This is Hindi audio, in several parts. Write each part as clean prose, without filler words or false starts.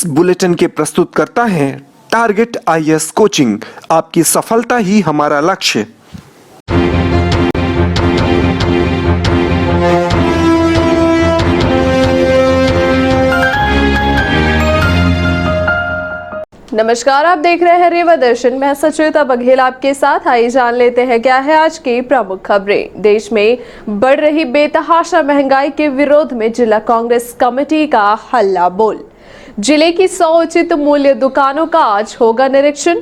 इस बुलेटिन के प्रस्तुत करता है टारगेट आईएएस कोचिंग। आपकी सफलता ही हमारा लक्ष्य। नमस्कार, आप देख रहे हैं रेवा दर्शन। मैं सचेता बघेल आपके साथ। आइए जान लेते हैं क्या है आज की प्रमुख खबरें। देश में बढ़ रही बेतहाशा महंगाई के विरोध में जिला कांग्रेस कमेटी का हल्ला बोल। जिले की 100 उचित मूल्य दुकानों का आज होगा निरीक्षण।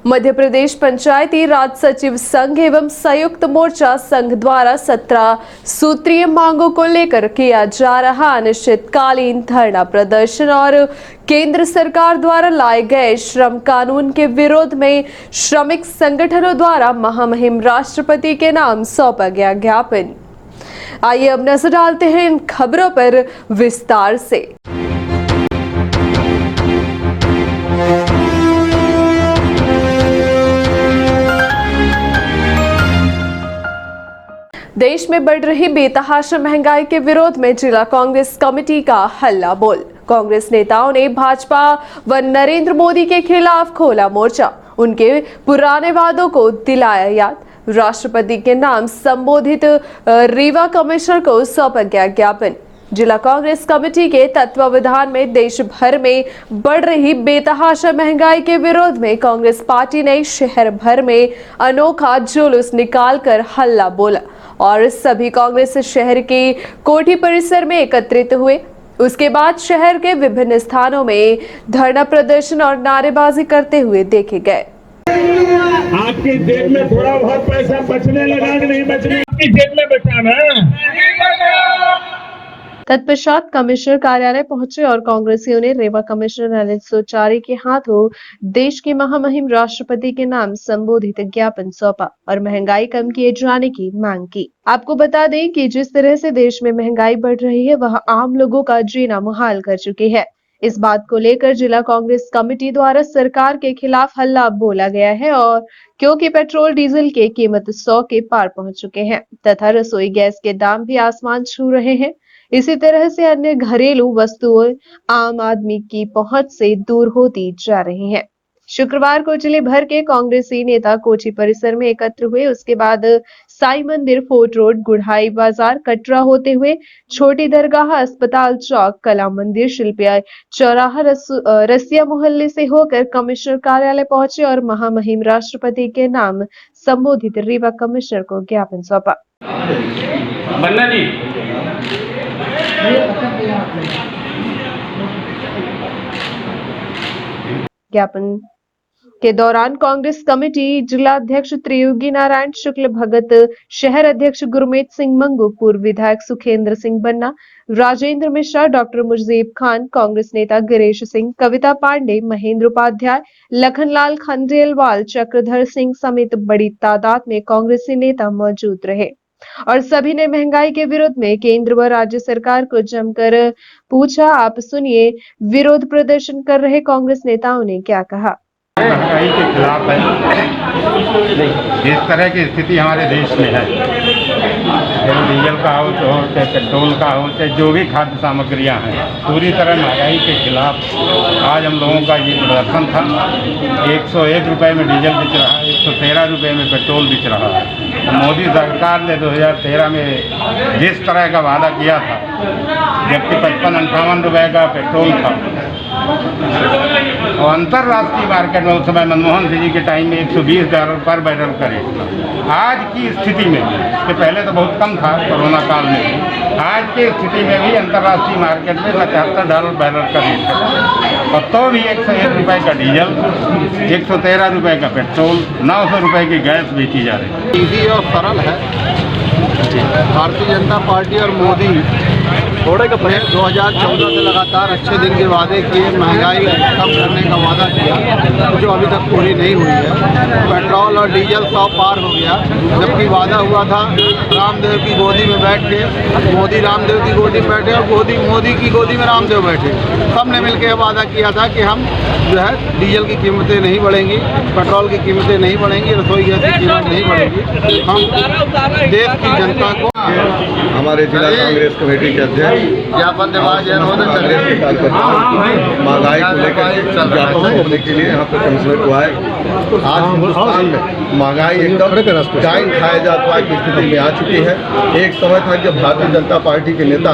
मध्य प्रदेश पंचायती राज सचिव संघ एवं संयुक्त मोर्चा संघ द्वारा 17 सूत्रीय मांगों को लेकर किया जा रहा अनिश्चितकालीन धरना प्रदर्शन और केंद्र सरकार द्वारा लाए गए श्रम कानून के विरोध में श्रमिक संगठनों द्वारा महामहिम राष्ट्रपति के नाम सौंपा गया ज्ञापन। आइए अब नजर डालते हैं इन खबरों पर विस्तार से। देश में बढ़ रही बेतहाशा महंगाई के विरोध में जिला कांग्रेस कमेटी का हल्ला बोल। कांग्रेस नेताओं ने भाजपा व नरेंद्र मोदी के खिलाफ खोला मोर्चा। उनके पुराने वादों को दिलाया याद। राष्ट्रपति के नाम संबोधित रीवा कमिश्नर को सौंपा गया ज्ञापन। जिला कांग्रेस कमेटी के तत्वावधान में देश भर में बढ़ रही बेतहाशा महंगाई के विरोध में कांग्रेस पार्टी ने शहर भर में अनोखा जुलूस निकालकर हल्ला बोला और सभी कांग्रेस शहर के कोठी परिसर में एकत्रित हुए। उसके बाद शहर के विभिन्न स्थानों में धरना प्रदर्शन और नारेबाजी करते हुए देखे गए। आपकी जेब में थोड़ा बहुत पैसा बचने लगा कि नहीं बचने, आपकी जेब में बचाना। तत्पश्चात कमिश्नर कार्यालय पहुंचे और कांग्रेसियों ने रेवा कमिश्नर ललित सोचारी के हाथों देश के महामहिम राष्ट्रपति के नाम संबोधित ज्ञापन सौंपा और महंगाई कम किए जाने की मांग की। आपको बता दें कि जिस तरह से देश में महंगाई बढ़ रही है वह आम लोगों का जीना मुहाल कर चुकी है। इस बात को लेकर जिला कांग्रेस कमेटी द्वारा सरकार के खिलाफ हल्ला बोला गया है और क्योंकि पेट्रोल डीजल के कीमत 100 के पार पहुंच चुके हैं तथा रसोई गैस के दाम भी आसमान छू रहे हैं, इसी तरह से अन्य घरेलू वस्तुएं आम आदमी की पहुंच से दूर होती जा रही हैं। शुक्रवार को जिले भर के कांग्रेसी नेता कोठी परिसर में एकत्र हुए। उसके बाद साई मंदिर, फोर्ट रोड, गुढ़ाई बाजार, कटरा होते हुए छोटी दरगाह, अस्पताल चौक, कला मंदिर, शिल्पिया चौराहा, रसिया मोहल्ले से होकर कमिश्नर कार्यालय पहुंचे और महामहिम राष्ट्रपति के नाम संबोधित रीवा कमिश्नर को ज्ञापन सौंपा। ज्ञापन के दौरान कांग्रेस कमेटी जिला अध्यक्ष त्रियोगी नारायण शुक्ल भगत, शहर अध्यक्ष गुरमीत सिंह मंगू, पूर्व विधायक सुखेंद्र सिंह बन्ना, राजेंद्र मिश्रा, डॉक्टर मुजीब खान, कांग्रेस नेता गिरीश सिंह, कविता पांडे, महेंद्र उपाध्याय, लखनलाल खंडेलवाल, चक्रधर सिंह समेत बड़ी तादाद में कांग्रेसी नेता मौजूद रहे और सभी ने महंगाई के विरोध में केंद्र व राज्य सरकार को जमकर पूछा। आप सुनिए विरोध प्रदर्शन कर रहे कांग्रेस नेताओं ने क्या कहा। महंगाई के खिलाफ है। जिस तरह की स्थिति हमारे देश में है, चाहे डीजल का हो, चाहे पेट्रोल का हो, चाहे जो भी खाद्य सामग्रियां हैं, पूरी तरह महंगाई के खिलाफ आज हम लोगों का ये प्रदर्शन था। 101 रुपये में डीजल बिक रहा है, 113 रुपये में पेट्रोल बिक रहा है। मोदी सरकार ने 2013 में जिस तरह का वादा किया था, जबकि 55-58 रुपये का पेट्रोल था और अंतर्राष्ट्रीय मार्केट में उस समय मनमोहन सिंह जी के टाइम में $120 पर बैरल का रेट था। आज की स्थिति में, इसके पहले तो बहुत कम था कोरोना काल में, आज की स्थिति में भी अंतर्राष्ट्रीय मार्केट में $75 बैरल का रेट है और तो भी 101 रुपये का डीजल, 113 रुपये का पेट्रोल, 900 रुपये की गैस बेची जा रही है। ईजी और सरल है। भारतीय जनता पार्टी और मोदी ने 2014 से लगातार अच्छे दिन के वादे किए, महंगाई कम करने का वादा किया जो अभी तक पूरी नहीं हुई है। पेट्रोल और डीजल 100 पार हो गया, जबकि वादा हुआ था रामदेव की गोदी में बैठ के, मोदी रामदेव की गोदी में बैठे और मोदी की गोदी में रामदेव बैठे। सबने मिलकर वादा किया था कि हम जो है डीजल की कीमतें नहीं बढ़ेंगी, पेट्रोल की कीमतें नहीं बढ़ेंगी, रसोई गैस की कीमत नहीं बढ़ेगी। हम देश की जनता को, हमारे जिला कांग्रेस कमेटी के अध्यक्ष ज्ञापन दिवा जैन हो महंगाई को लेकर ज्ञापन देने के लिए यहाँ पर कमिश्नर को आए। आज हिंदुस्तान में महंगाई एकदम टाइम खाया जाता की स्थिति में आ चुकी है। एक समय था जब भारतीय जनता पार्टी के नेता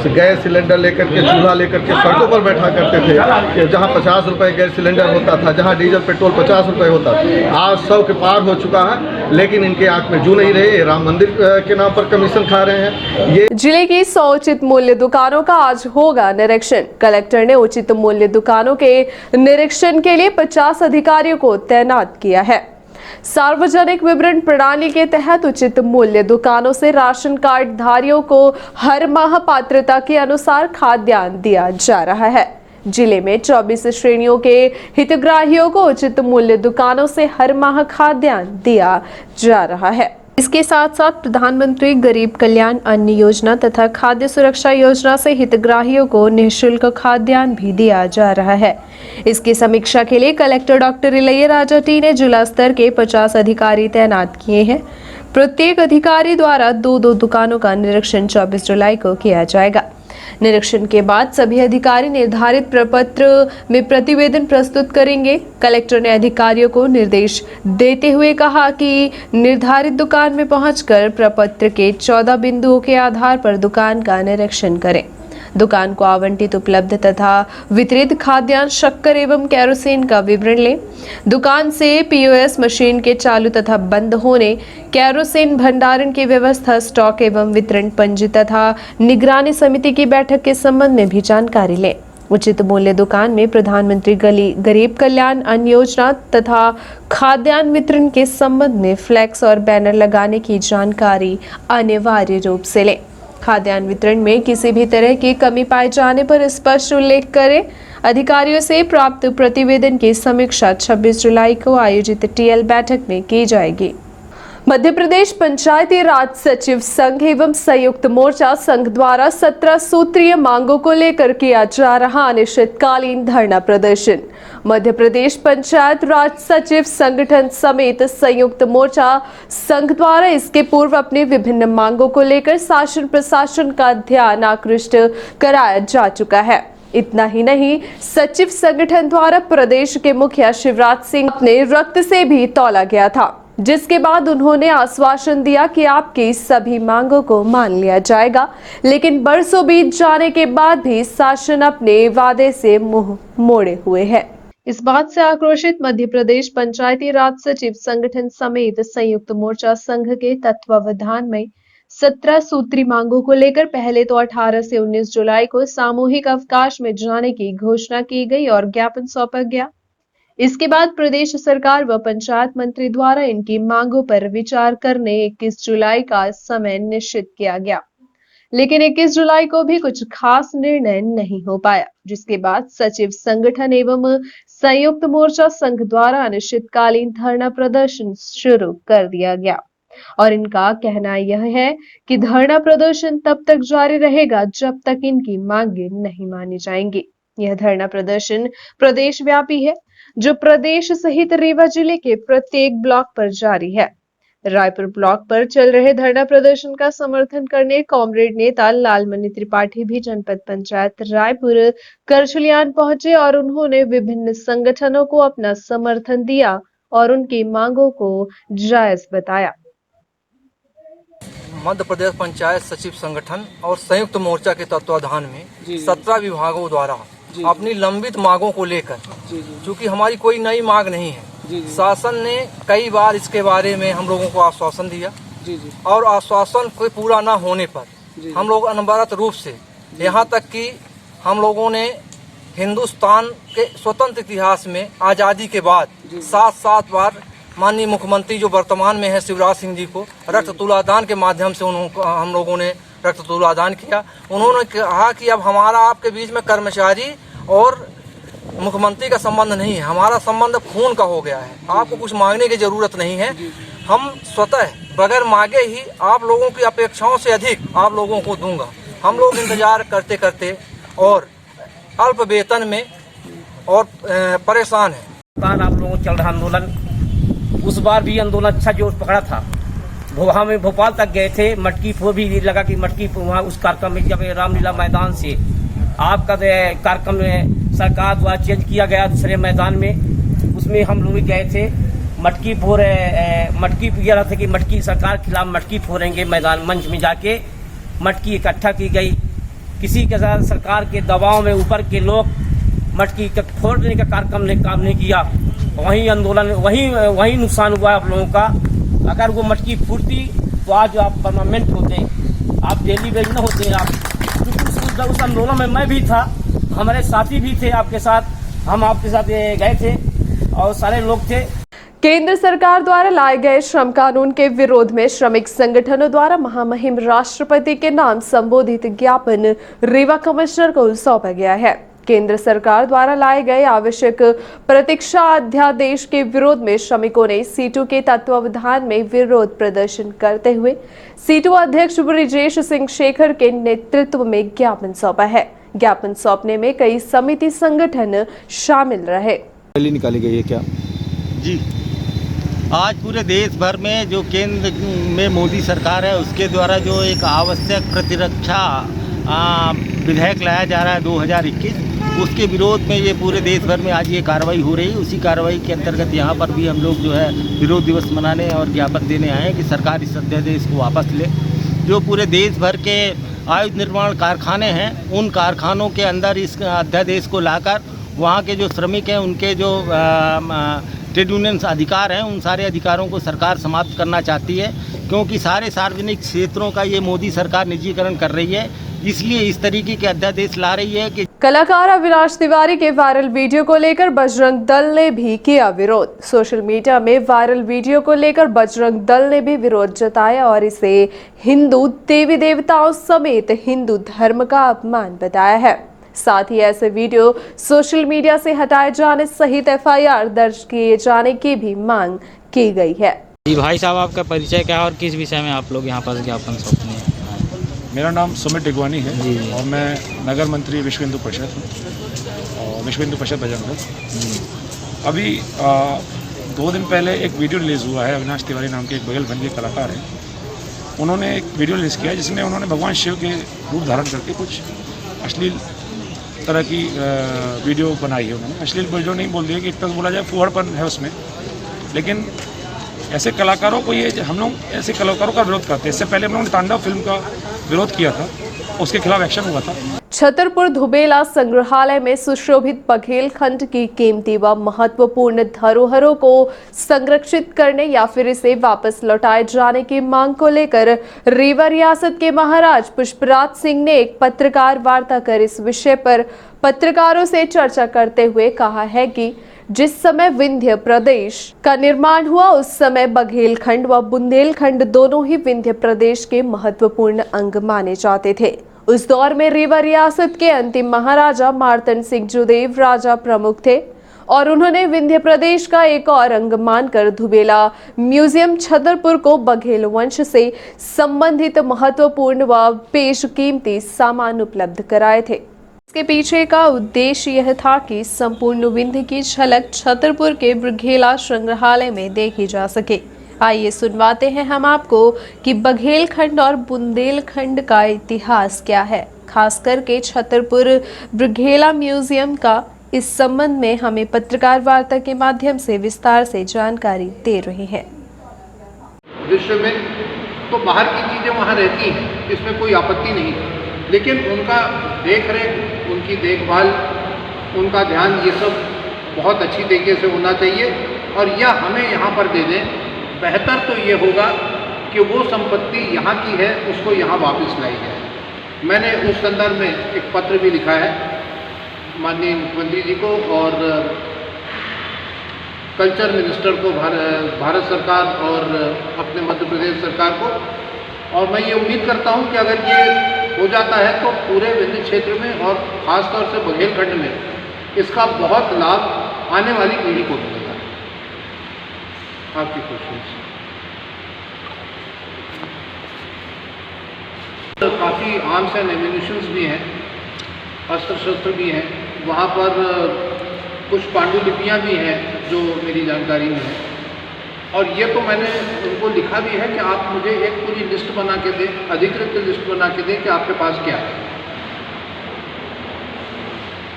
गैस सिलेंडर लेकर के, चूल्हा लेकर के सड़कों पर बैठा करते थे कि जहाँ 50 रुपये गैस सिलेंडर होता था, जहाँ डीजल पेट्रोल 50 रुपये होता था, आज 100 के पार हो चुका है। लेकिन इनके आंख में जू नहीं रहे, राम मंदिर के नाम पर कमीशन खा रहे हैं। ये जिले की 100 उचित मूल्य दुकानों का आज होगा निरीक्षण। कलेक्टर ने उचित मूल्य दुकानों के निरीक्षण के लिए 50 अधिकारियों को तैनात किया है। सार्वजनिक वितरण प्रणाली के तहत उचित मूल्य दुकानों से राशन कार्ड धारियों को हर माह पात्रता के अनुसार खाद्यान्न दिया जा रहा है। जिले में 24 श्रेणियों के हितग्राहियों को उचित मूल्य दुकानों से हर माह खाद्यान्न दिया जा रहा है। इसके साथ साथ प्रधानमंत्री गरीब कल्याण अन्न योजना तथा खाद्य सुरक्षा योजना से हितग्राहियों को निःशुल्क खाद्यान्न भी दिया जा रहा है। इसकी समीक्षा के लिए collector doctor Ilaiya Raja T ने जिला स्तर के 50 अधिकारी तैनात किए हैं। प्रत्येक अधिकारी द्वारा 2-2 दुकानों का निरीक्षण 24 जुलाई को किया जाएगा। निरीक्षण के बाद सभी अधिकारी निर्धारित प्रपत्र में प्रतिवेदन प्रस्तुत करेंगे। कलेक्टर ने अधिकारियों को निर्देश देते हुए कहा कि निर्धारित दुकान में पहुंचकर प्रपत्र के 14 बिंदुओं के आधार पर दुकान का निरीक्षण करें। दुकान को आवंटित उपलब्ध तथा वितरित खाद्यान्न, शक्कर एवं केरोसिन का विवरण लें। दुकान से पीओएस मशीन के चालू तथा बंद होने, केरोसिन भंडारण की व्यवस्था, स्टॉक एवं वितरण पंजी तथा निगरानी समिति की बैठक के संबंध में भी जानकारी लें। उचित मूल्य दुकान में प्रधानमंत्री गरीब कल्याण अन्न योजना तथा खाद्यान्न वितरण के संबंध में फ्लैक्स और बैनर लगाने की जानकारी अनिवार्य रूप से लें। खाद्यान्न वितरण में किसी भी तरह की कमी पाए जाने पर स्पष्ट उल्लेख करें। अधिकारियों से प्राप्त प्रतिवेदन की समीक्षा 26 जुलाई को आयोजित टीएल बैठक में की जाएगी। मध्य प्रदेश पंचायती राज सचिव संघ एवं संयुक्त मोर्चा संघ द्वारा 17 सूत्रीय मांगों को लेकर किया जा रहा अनिश्चितकालीन धरना प्रदर्शन। मध्य प्रदेश पंचायत राज सचिव संगठन समेत संयुक्त मोर्चा संघ द्वारा इसके पूर्व अपनी विभिन्न मांगों को लेकर शासन प्रशासन का ध्यान आकृष्ट कराया जा चुका है। इतना ही नहीं, सचिव संगठन द्वारा प्रदेश के मुखिया शिवराज सिंह अपने रक्त से भी तौला गया था, जिसके बाद उन्होंने आश्वासन दिया कि आपकी सभी मांगों को मान लिया जाएगा। लेकिन बरसों बीत जाने के बाद भी शासन अपने वादे से मुंह मोड़े हुए है। इस बात से आक्रोशित मध्य प्रदेश पंचायती राज सचिव संगठन समेत संयुक्त मोर्चा संघ के तत्वावधान में 17 सूत्री मांगों को लेकर पहले तो 18 से 19 जुलाई को सामूहिक अवकाश में जाने की घोषणा की गई और ज्ञापन सौंपा गया। इसके बाद प्रदेश सरकार व पंचायत मंत्री द्वारा इनकी मांगों पर विचार करने 21 जुलाई का समय निश्चित किया गया, लेकिन 21 जुलाई को भी कुछ खास निर्णय नहीं हो पाया, जिसके बाद सचिव संगठन एवं संयुक्त मोर्चा संघ द्वारा अनिश्चितकालीन धरना प्रदर्शन शुरू कर दिया गया। और इनका कहना यह है कि धरना प्रदर्शन तब तक जारी रहेगा जब तक इनकी मांगे नहीं मानी जाएंगी। यह धरना प्रदर्शन प्रदेश व्यापी है, जो प्रदेश सहित रीवा जिले के प्रत्येक ब्लॉक पर जारी है। रायपुर ब्लॉक पर चल रहे धरना प्रदर्शन का समर्थन करने कॉमरेड नेता लालमणि त्रिपाठी भी जनपद पंचायत रायपुर करछलियान पहुंचे और उन्होंने विभिन्न संगठनों को अपना समर्थन दिया और उनकी मांगों को जायज बताया। मध्य प्रदेश पंचायत सचिव संगठन और संयुक्त मोर्चा के तत्वाधान में 17 विभागों द्वारा अपनी लंबित मांगों को लेकर, क्योंकि हमारी कोई नई मांग नहीं है, शासन ने कई बार इसके बारे में हम लोगों को आश्वासन दिया और आश्वासन कोई पूरा न होने पर हम लोग अनवरत रूप से, यहाँ तक कि हम लोगों ने हिंदुस्तान के स्वतंत्र इतिहास में आज़ादी के बाद 7 बार माननीय मुख्यमंत्री जो वर्तमान में है शिवराज सिंह जी को रक्त तुलादान के माध्यम से हम लोगों ने रक्त तुलादान किया। उन्होंने कहा कि अब हमारा आपके बीच में कर्मचारी और मुख्यमंत्री का संबंध नहीं है, हमारा संबंध खून का हो गया है, आपको कुछ मांगने की जरूरत नहीं है, हम स्वतः बगैर मांगे ही आप लोगों की अपेक्षाओं से अधिक आप लोगों को दूंगा। हम लोग इंतजार करते करते और अल्प वेतन में और परेशान है। आप लोगों को चल रहा आंदोलन, उस बार भी आंदोलन अच्छा जोश पकड़ा था, वहाँ में भोपाल तक गए थे। मटकी फोड़ भी लगा कि मटकी वहाँ उस कार्यक्रम में जब रामलीला मैदान से आपका कार्यक्रम में सरकार द्वारा चेंज किया गया दूसरे मैदान में, उसमें हम लोग गए थे। मटकी फोड़ मटकी ये रहा था कि मटकी सरकार के खिलाफ मटकी फोड़ेंगे, मैदान मंच में जाके मटकी इकट्ठा की गई। किसी के साथ सरकार के दबाव में ऊपर के लोग मटकी फोड़ने का कार्यक्रम ने काम नहीं किया, वहीं आंदोलन वहीं नुकसान हुआ आप लोगों का। अगर वो मटकी फूटती तो आज आप परमानेंट होते, आप डेली वेज न होते आप। क्योंकि उस आंदोलन में मैं भी था, हमारे साथी भी थे आपके साथ, हम आपके साथ गए थे और सारे लोग थे। केंद्र सरकार द्वारा लाए गए श्रम कानून के विरोध में श्रमिक संगठनों द्वारा महामहिम राष्ट्रपति के नाम संबोधित ज्ञापन रीवा कमिश्नर को सौंपा गया है। केंद्र सरकार द्वारा लाए गए आवश्यक प्रतीक्षा अध्यादेश के विरोध में श्रमिकों ने सीटू के तत्वावधान में विरोध प्रदर्शन करते हुए सीटू अध्यक्ष ब्रिजेश सिंह शेखर के नेतृत्व में ज्ञापन सौंपा है। ज्ञापन सौंपने में कई समिति संगठन शामिल रहे। रैली निकाली गई है क्या जी? आज पूरे देश भर में जो केंद्र में मोदी सरकार है उसके द्वारा जो एक आवश्यक प्रतिरक्षा विधेयक लाया जा रहा है 2021, उसके विरोध में ये पूरे देश भर में आज ये कार्रवाई हो रही है। उसी कार्रवाई के अंतर्गत यहाँ पर भी हम लोग जो है विरोध दिवस मनाने और ज्ञापन देने आए हैं कि सरकार इस अध्यादेश को वापस ले। जो पूरे देश भर के आयुध निर्माण कारखाने हैं उन कारखानों के अंदर इस अध्यादेश को लाकर वहाँ के जो श्रमिक हैं उनके जो ट्रेड यूनियन अधिकार हैं उन सारे अधिकारों को सरकार समाप्त करना चाहती है, क्योंकि सारे सार्वजनिक क्षेत्रों का ये मोदी सरकार निजीकरण कर रही है, इसलिए इस तरीके के अध्यादेश ला रही है कि कलाकार अविनाश तिवारी के वायरल वीडियो को लेकर बजरंग दल ने भी किया विरोध। सोशल मीडिया में वायरल वीडियो को लेकर बजरंग दल ने भी विरोध जताया और इसे हिंदू देवी देवताओं समेत हिंदू धर्म का अपमान बताया है। साथ ही ऐसे वीडियो सोशल मीडिया से हटाए जाने सहित FIR दर्ज किए जाने की भी मांग की गई है। जी भाई साहब, आपका परिचय क्या है और किस विषय में आप लोग यहाँ पर ज्ञापन सौंपने हैं? मेरा नाम सुमित डिगवानी है और मैं नगर मंत्री विश्व हिंदू परिषद हूँ और विश्व हिंदू परिषद बजरंग दल। अभी 2 दिन पहले एक वीडियो रिलीज़ हुआ है। अविनाश तिवारी नाम के एक बगलबंदी कलाकार हैं, उन्होंने एक वीडियो रिलीज़ किया जिसमें उन्होंने भगवान शिव के रूप धारण करके कुछ अश्लील तरह की वीडियो बनाई है। उन्होंने अश्लील वीडियो नहीं बोल दिया कि इतना बोला जाए फुहड़पन है उसमें, लेकिन ऐसे कलाकारों को हम लोग ऐसे कलाकारों का विरोध करते हैं। इससे पहले हम लोगों ने तांडव फिल्म का विरोध किया था, उसके खिलाफ एक्शन हुआ था। छतरपुर धुबेला संग्रहालय में सुशोभित बघेल खंड की कीमती व महत्वपूर्ण धरोहरों को संरक्षित करने या फिर इसे वापस लौटाए जाने की मांग को लेकर रीवा रियासत के महाराज पुष्पराज सिंह ने एक पत्रकार वार्ता कर इस विषय पर पत्रकारों से चर्चा करते हुए कहा है कि जिस समय विंध्य प्रदेश का निर्माण हुआ उस समय बघेलखंड व बुंदेलखंड दोनों ही विंध्य प्रदेश के महत्वपूर्ण अंग माने जाते थे। उस दौर में रीवा रियासत के अंतिम महाराजा मार्तंड सिंह जुदेव राजा प्रमुख थे और उन्होंने विंध्य प्रदेश का एक और अंग मानकर धुबेला म्यूजियम छतरपुर को बघेल वंश से संबंधित महत्वपूर्ण व बेशकीमती सामान उपलब्ध कराए थे। इसके पीछे का उद्देश्य यह था कि संपूर्ण विंध्य की झलक छतरपुर के बघेला संग्रहालय में देखी जा सके। आइए सुनवाते हैं हम आपको कि बघेलखंड और बुंदेलखंड का इतिहास क्या है, खास करके छतरपुर बघेला म्यूजियम का इस संबंध में हमें पत्रकार वार्ता के माध्यम से विस्तार से जानकारी दे रहे हैं। विश्व में तो बाहर की चीजें वहाँ रहती हैं, इसमें कोई आपत्ति नहीं, लेकिन उनका देख रेख, उनकी देखभाल, उनका ध्यान, ये सब बहुत अच्छी तरीके से होना चाहिए और यह हमें यहाँ पर दे दें। बेहतर तो ये होगा कि वो संपत्ति यहाँ की है उसको यहाँ वापस लाई जाए। मैंने उस संदर्भ में एक पत्र भी लिखा है माननीय मुख्यमंत्री जी को और कल्चर मिनिस्टर को, भारत सरकार और अपने मध्य प्रदेश सरकार को, और मैं ये उम्मीद करता हूँ कि अगर ये हो जाता है तो पूरे विंध्य क्षेत्र में और ख़ास तौर से बघेलखंड में इसका बहुत लाभ आने वाली पीढ़ी को मिलेगा। आपकी क्वेश्चन काफ़ी आर्म्स एंड एम्यूनिशंस भी हैं, अस्त्र शस्त्र भी हैं, वहाँ पर कुछ पांडुलिपियाँ भी हैं जो मेरी जानकारी में है। और ये तो मैंने उनको लिखा भी है कि आप मुझे एक पूरी लिस्ट बना के दें, अधिकृत लिस्ट बना के दें कि आपके पास क्या है।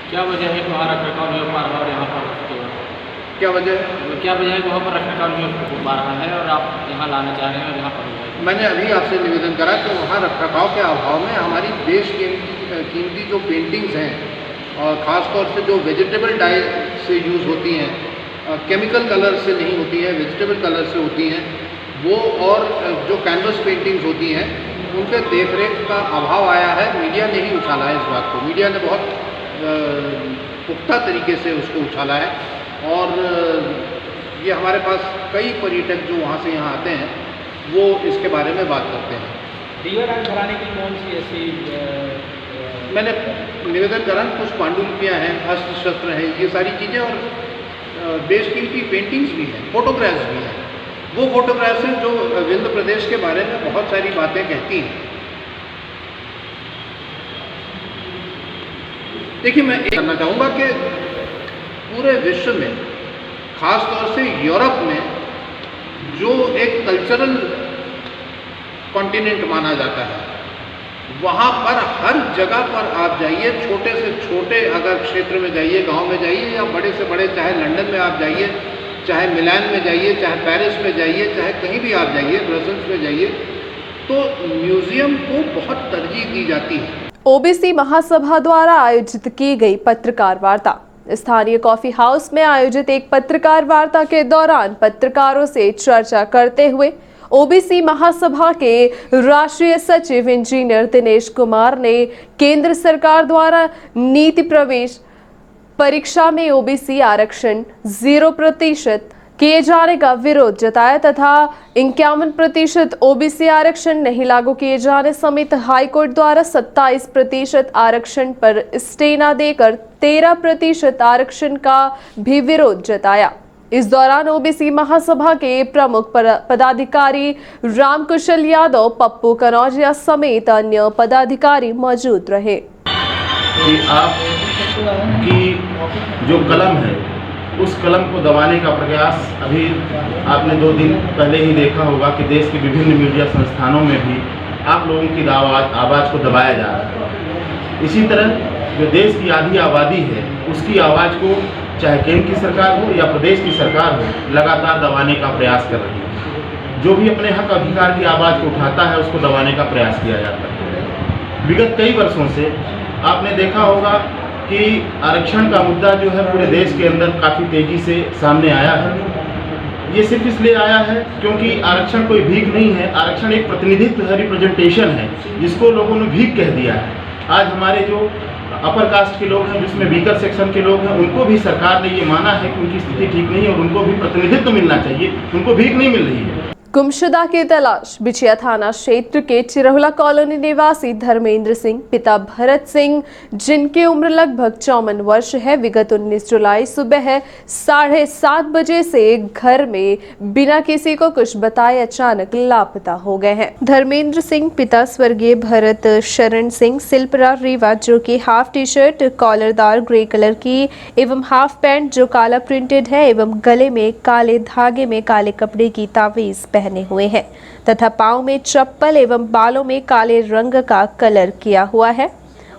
क्या वजह है कि वहाँ रख रखाव नहीं हो पा रहा और यहाँ पर क्या वजह है? क्या वजह है कि वहाँ पर रख रखाव नहीं हो पा रहा है और आप यहाँ लाना चाह रहे हैं और यहाँ पर मैंने अभी आपसे निवेदन करा कि वहाँ रख रखाव के अभाव में हमारी देश कीमती जो पेंटिंग्स हैं और ख़ास तौर से जो वेजिटेबल डाई से यूज़ होती हैं, केमिकल कलर से नहीं होती है, वेजिटेबल कलर से होती हैं वो, और जो कैनवस पेंटिंग्स होती हैं उनके देखरेख का अभाव आया है। मीडिया ने ही उछाला है इस बात को, मीडिया ने बहुत पुख्ता तरीके से उसको उछाला है। और ये हमारे पास कई पर्यटक जो वहाँ से यहाँ आते हैं वो इसके बारे में बात करते हैं। दीवा रंग भराने की कौन सी ऐसी मैंने निवेदन करा, कुछ पांडुलिपियाँ हैं, अस्त्र शस्त्र हैं, ये सारी चीज़ें, और बेशकीमती पेंटिंग्स भी हैं, फोटोग्राफ्स भी हैं। वो फोटोग्राफ्स हैं जो विंध्य प्रदेश के बारे में बहुत सारी बातें कहती हैं। देखिए, मैं ये कहना चाहूँगा कि पूरे विश्व में, ख़ास तौर से यूरोप में, जो एक कल्चरल कॉन्टिनेंट माना जाता है, वहाँ पर हर जगह पर आप जाइए, छोटे से छोटे अगर क्षेत्र में जाइए, गांव में जाइए, या बड़े से बड़े, चाहे लंदन में आप जाइए, चाहे मिलान में जाइए, चाहे पेरिस में जाइए, चाहे कहीं भी आप जाइए, ब्रसेल्स में जाइए, तो म्यूज़ियम को बहुत तरजीह दी जाती है। ओबीसी महासभा द्वारा आयोजित की गई पत्रकार वार्ता। स्थानीय कॉफी हाउस में आयोजित एक पत्रकार वार्ता के दौरान पत्रकारों से चर्चा करते हुए ओबीसी महासभा के राष्ट्रीय सचिव इंजीनियर दिनेश कुमार ने केंद्र सरकार द्वारा नीति प्रवेश परीक्षा में ओबीसी आरक्षण 0% किए जाने का विरोध जताया तथा 51% ओबीसी आरक्षण नहीं लागू किए जाने समेत हाईकोर्ट द्वारा 27% आरक्षण पर स्टे न देकर 13% आरक्षण का भी विरोध जताया। इस दौरान ओबीसी महासभा के प्रमुख पदाधिकारी रामकुशल यादव, पप्पू कनौजिया समेत अन्य पदाधिकारी मौजूद रहे। कि आपकी जो कलम है उस कलम को दबाने का प्रयास अभी आपने 2 दिन पहले ही देखा होगा कि देश के विभिन्न मीडिया संस्थानों में भी आप लोगों की आवाज़ को दबाया जा रहा है। इसी तरह जो देश की आधी आबादी है उसकी आवाज़ को चाहे केंद्र की सरकार हो या प्रदेश की सरकार हो लगातार दबाने का प्रयास कर रही है। जो भी अपने हक अधिकार की आवाज़ को उठाता है उसको दबाने का प्रयास किया जाता है। विगत कई वर्षों से आपने देखा होगा कि आरक्षण का मुद्दा जो है पूरे देश के अंदर काफ़ी तेज़ी से सामने आया है। ये सिर्फ इसलिए आया है क्योंकि आरक्षण कोई भीख नहीं है, आरक्षण एक प्रतिनिधित्व है, रिप्रेजेंटेशन है, जिसको लोगों ने भीख कह दिया है। आज हमारे जो अपर कास्ट के लोग हैं, जिसमें वीकर सेक्शन के लोग हैं, उनको भी सरकार ने ये माना है कि उनकी स्थिति ठीक नहीं है और उनको भी प्रतिनिधित्व मिलना चाहिए, उनको भीख नहीं मिल रही है। गुमशुदा की तलाश। बिछिया थाना क्षेत्र के चिरहुला कॉलोनी निवासी धर्मेंद्र सिंह पिता भरत सिंह, जिनकी उम्र लगभग 54 वर्ष है, विगत 19 जुलाई सुबह 7:30 बजे से घर में बिना किसी को कुछ बताए अचानक लापता हो गए हैं। धर्मेंद्र सिंह पिता स्वर्गीय भरत शरण सिंह सिलपरा रीवा, जो कि हाफ टी शर्ट कॉलरदार ग्रे कलर की एवं हाफ पैंट जो काला प्रिंटेड है एवं गले में काले धागे में काले कपड़े की तावीज पहने हुए हैं तथा पांव में चप्पल एवं बालों में काले रंग का कलर किया हुआ है।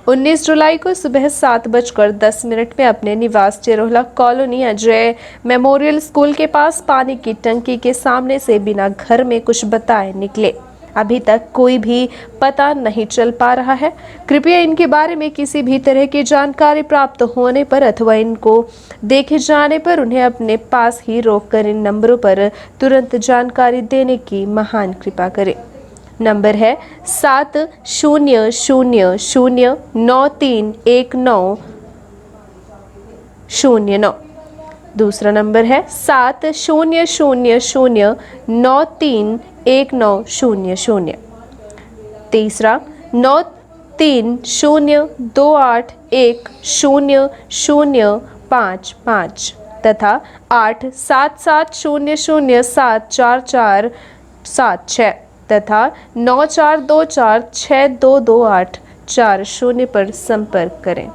19 जुलाई को सुबह 7:10 में अपने निवास Chirhula colony Ajay memorial school के पास पानी की टंकी के सामने से बिना घर में कुछ बताए निकले। अभी तक कोई भी पता नहीं चल पा रहा है। कृपया इनके बारे में किसी भी तरह की जानकारी प्राप्त होने पर अथवा इनको देखे जाने पर उन्हें अपने पास ही रोककर इन नंबरों पर तुरंत जानकारी देने की महान कृपा करें। नंबर है 7000931909। दूसरा नंबर है 7000931900। तीसरा 9302810055 तथा 8770074476 तथा 9424622840 पर संपर्क करें।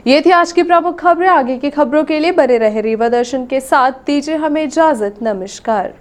ये थी आज की प्रमुख खबरें। आगे की खबरों के लिए बने रहे रीवा दर्शन के साथ। दीजिए हमें इजाजत। नमस्कार।